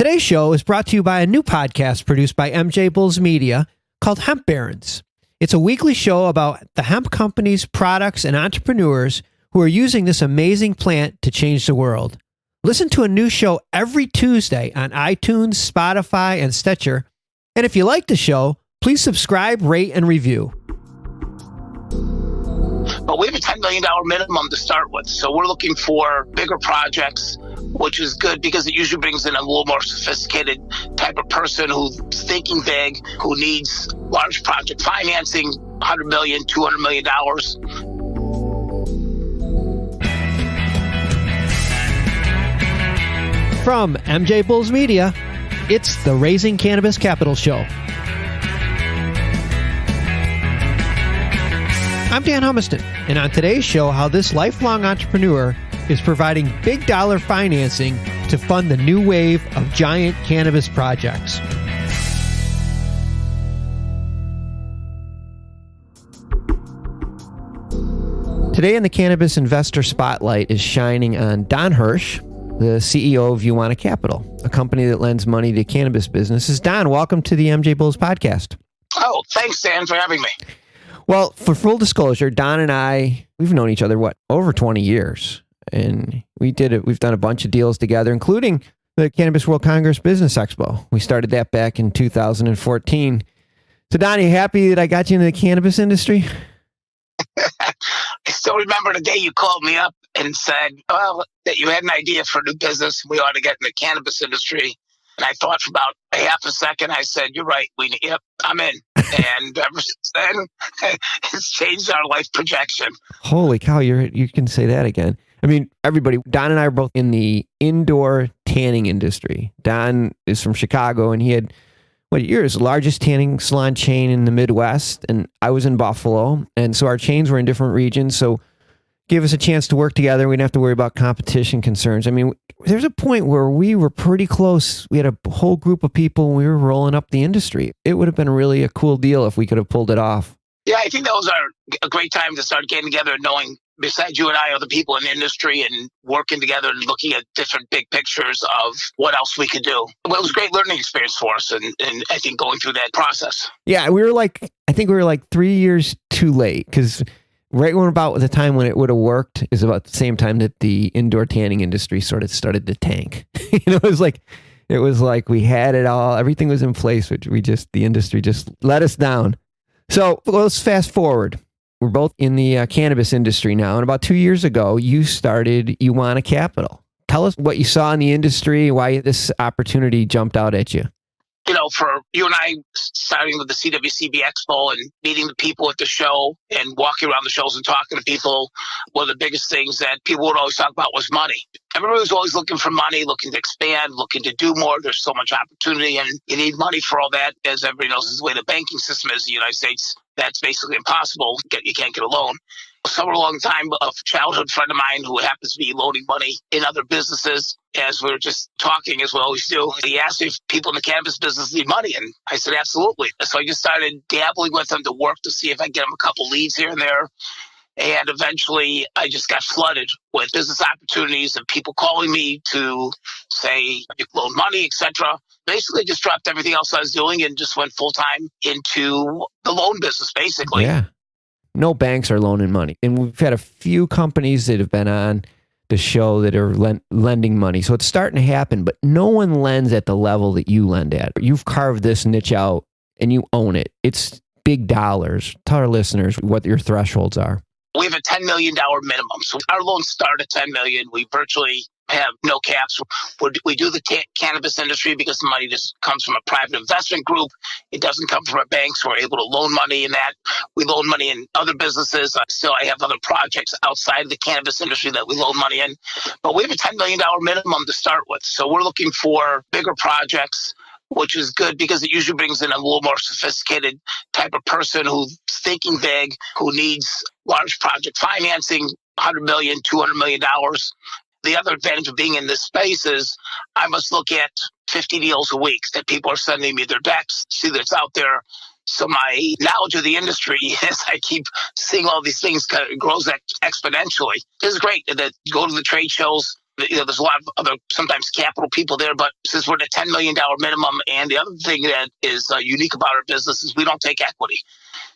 Today's show is brought to you by a new podcast produced by MJBulls Media called Hemp Barons. It's a weekly show about the hemp companies, products, and entrepreneurs who are using this amazing plant to change the world. Listen to a new show every Tuesday on iTunes, Spotify, and Stitcher. And if you like the show, please subscribe, rate, and review. But we have a $10 million minimum to start with. So we're looking for bigger projects, which is good because it usually brings in a little more sophisticated type of person who's thinking big, who needs large project financing, $100 million, $200 million. From MJBulls Media, it's the Raising Cannabis Capital Show. I'm Dan Humiston, and on today's show, how this lifelong entrepreneur is providing big dollar financing to fund the new wave of giant cannabis projects. Today in the Cannabis Investor Spotlight is shining on Don Hirsch, the CEO of Euwana Capital, a company that lends money to cannabis businesses. Don, welcome to the MJBulls podcast. Oh, thanks, Dan, for having me. Well, for full disclosure, Don and I, we've known each other, over 20 years. And we've done a bunch of deals together, including the Cannabis World Congress Business Expo. We started that back in 2014. So, Don, are you happy that I got you into the cannabis industry? I still remember the day you called me up and said, well, that you had an idea for a new business. We ought to get in the cannabis industry. And I thought for about a half a second, I said, you're right. Yep, I'm in. And ever since then, it's changed our life projection. Holy cow, you can say that again. I mean, everybody, Don and I are both in the indoor tanning industry. Don is from Chicago, and he had, you're his largest tanning salon chain in the Midwest, and I was in Buffalo. And so our chains were in different regions. So gave us a chance to work together. We didn't have to worry about competition concerns. I mean, there's a point where we were pretty close. We had a whole group of people and we were rolling up the industry. It would have been really a cool deal if we could have pulled it off. Yeah, I think that was a great time to start getting together and knowing, besides you and I, other people in the industry and working together and looking at different big pictures of what else we could do. Well, it was a great learning experience for us, and I think going through that process. Yeah, I think we were like 3 years too late, because right when about the time when it would have worked is about the same time that the indoor tanning industry sort of started to tank. It was like we had it all, everything was in place, which the industry just let us down. So let's fast forward. We're both in the cannabis industry now, and about 2 years ago, you started Euwana Capital. Tell us what you saw in the industry, why this opportunity jumped out at you. You know, for you and I, starting with the CWCB Expo and meeting the people at the show and walking around the shows and talking to people, one of the biggest things that people would always talk about was money. Everybody was always looking for money, looking to expand, looking to do more. There's so much opportunity, and you need money for all that. As everybody knows, is the way the banking system is in the United States. That's basically impossible. You can't get a loan. Somewhere along the time, a childhood friend of mine who happens to be loaning money in other businesses, as we were just talking, as we always do, he asked me if people in the cannabis business need money. And I said, absolutely. So I just started dabbling with them to work to see if I get them a couple leads here and there. And eventually I just got flooded with business opportunities and people calling me to say, you can loan money, etc. Basically just dropped everything else I was doing and just went full time into the loan business, basically. Yeah. No banks are loaning money. And we've had a few companies that have been on the show that are lending money. So it's starting to happen, but no one lends at the level that you lend at. You've carved this niche out and you own it. It's big dollars. Tell our listeners what your thresholds are. We have a $10 million minimum. So our loans start at $10 million. We virtually have no caps. We do the cannabis industry because the money just comes from a private investment group. It doesn't come from a bank, so we're able to loan money in that. We loan money in other businesses. I have other projects outside of the cannabis industry that we loan money in. But we have a $10 million minimum to start with. So we're looking for bigger projects, which is good because it usually brings in a little more sophisticated type of person who's thinking big, who needs large project financing, $100 million, $200 million. The other advantage of being in this space is I must look at 50 deals a week that people are sending me their decks, see that it's out there. So my knowledge of the industry, as I keep seeing all these things, grows exponentially. It's great to go to the trade shows, There's a lot of other sometimes capital people there, but since we're at a $10 million minimum, and the other thing that is unique about our business is we don't take equity.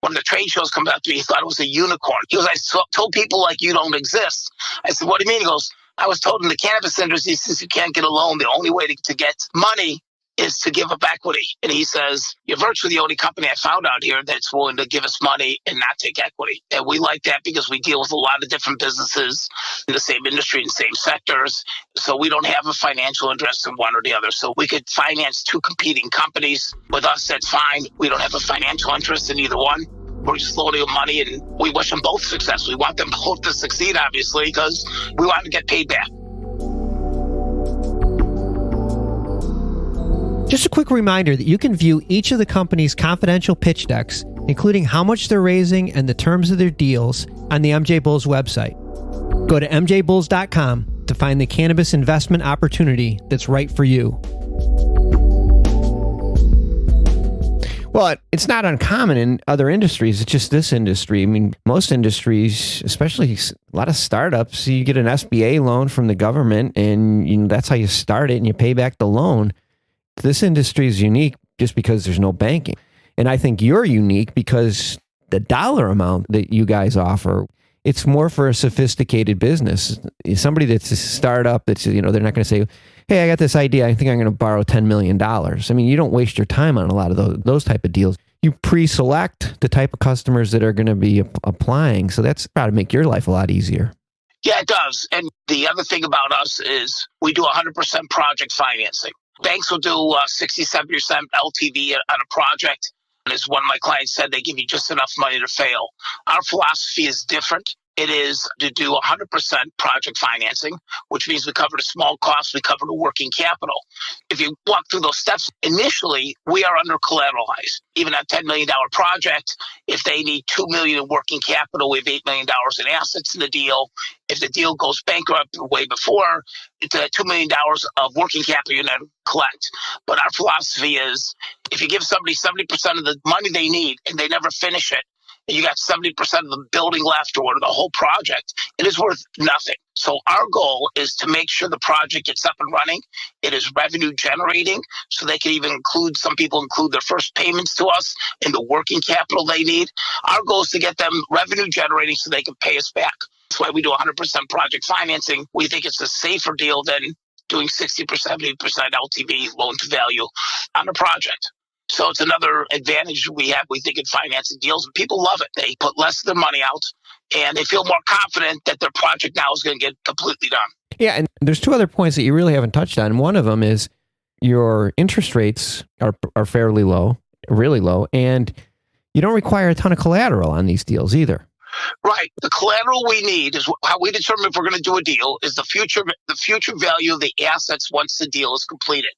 One of the trade shows comes up to me, he thought it was a unicorn. He goes, told people like you don't exist. I said, what do you mean? He goes, I was told in the cannabis industry, since you can't get a loan, the only way to get money is to give up equity. And he says, you're virtually the only company I found out here that's willing to give us money and not take equity. And we like that because we deal with a lot of different businesses in the same industry and same sectors. So we don't have a financial interest in one or the other. So we could finance two competing companies. With us, that's fine. We don't have a financial interest in either one. We're just loaning them money, and we wish them both success. We want them both to succeed, obviously, because we want to get paid back. Just a quick reminder that you can view each of the company's confidential pitch decks, including how much they're raising and the terms of their deals, on the MJBulls website. Go to MJBulls.com to find the cannabis investment opportunity that's right for you. Well, it's not uncommon in other industries. It's just this industry. I mean, most industries, especially a lot of startups, you get an SBA loan from the government, and that's how you start it, and you pay back the loan. This industry is unique just because there's no banking. And I think you're unique because the dollar amount that you guys offer, it's more for a sophisticated business. Somebody that's a startup, that's, they're not going to say, hey, I got this idea, I think I'm going to borrow $10 million. I mean, you don't waste your time on a lot of those type of deals. You pre-select the type of customers that are going to be applying. So that's got to make your life a lot easier. Yeah, it does. And the other thing about us is we do 100% project financing. Banks will do 60-70% LTV on a project. And as one of my clients said, they give you just enough money to fail. Our philosophy is different. It is to do 100% project financing, which means we cover the small costs, we cover the working capital. If you walk through those steps, initially, we are under collateralized. Even a $10 million project, if they need $2 million in working capital, we have $8 million in assets in the deal. If the deal goes bankrupt way before, it's $2 million of working capital you never collect. But our philosophy is if you give somebody 70% of the money they need and they never finish it, and you got 70% of the building left or the whole project, it is worth nothing. So our goal is to make sure the project gets up and running. It is revenue generating, so they can even some people include their first payments to us in the working capital they need. Our goal is to get them revenue generating so they can pay us back. That's why we do 100% project financing. We think it's a safer deal than doing 60%, 70% LTV, loan to value on a project. So it's another advantage we have, we think, in financing deals. And people love it. They put less of their money out, and they feel more confident that their project now is going to get completely done. Yeah, and there's two other points that you really haven't touched on. One of them is your interest rates are fairly low, really low, and you don't require a ton of collateral on these deals either. Right. The collateral we need is how we determine if we're going to do a deal is the future value of the assets once the deal is completed.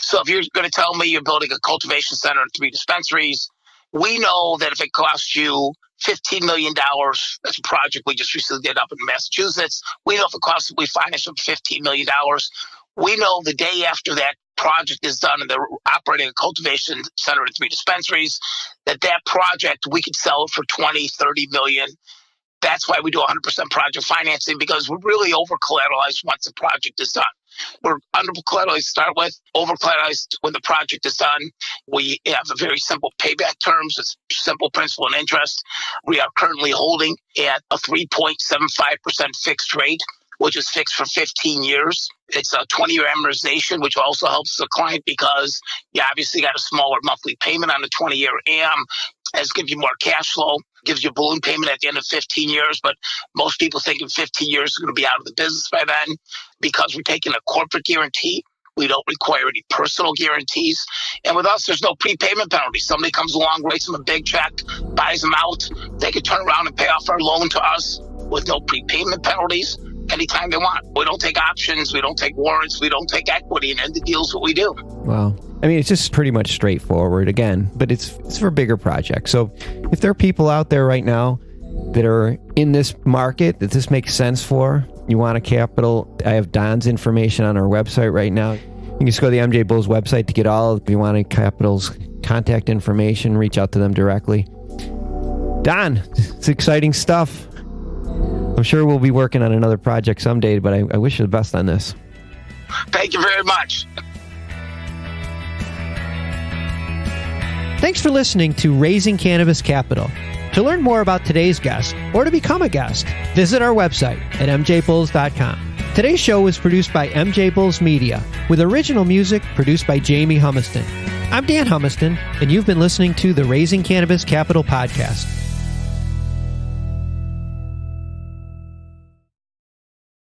So if you're going to tell me you're building a cultivation center and 3 dispensaries, we know that if it costs you $15 million, that's a project we just recently did up in Massachusetts. We know if it costs, we finance them $15 million. We know the day after that project is done and they're operating a cultivation center and 3 dispensaries, that project, we could sell it for 20, 30 million. That's why we do 100% project financing, because we're really over-collateralized once the project is done. We're under-collateralized to start with, over-collateralized when the project is done. We have a very simple payback terms. It's simple principal and interest. We are currently holding at a 3.75% fixed rate, which is fixed for 15 years. It's a 20-year amortization, which also helps the client because you obviously got a smaller monthly payment on the 20-year AM, as gives you more cash flow, gives you a balloon payment at the end of 15 years. But most people think in 15 years are going to be out of the business by then. Because we're taking a corporate guarantee, we don't require any personal guarantees. And with us, there's no prepayment penalty. Somebody comes along, writes them a big check, buys them out. They can turn around and pay off our loan to us with no prepayment penalties anytime they want. We don't take options. We don't take warrants. We don't take equity in the deals that we do. Wow. I mean, it's just pretty much straightforward again, but it's for bigger projects. So if there are people out there right now that are in this market that this makes sense for, Euwana Capital, I have Don's information on our website right now. You can just go to the MJBulls website to get all of Euwana Capital's contact information, reach out to them directly. Don, it's exciting stuff. I'm sure we'll be working on another project someday, but I wish you the best on this. Thank you very much. Thanks for listening to Raising Cannabis Capital. To learn more about today's guest or to become a guest, visit our website at MJBulls.com. Today's show was produced by MJBulls Media, with original music produced by Jamie Humiston. I'm Dan Humiston, and you've been listening to the Raising Cannabis Capital podcast.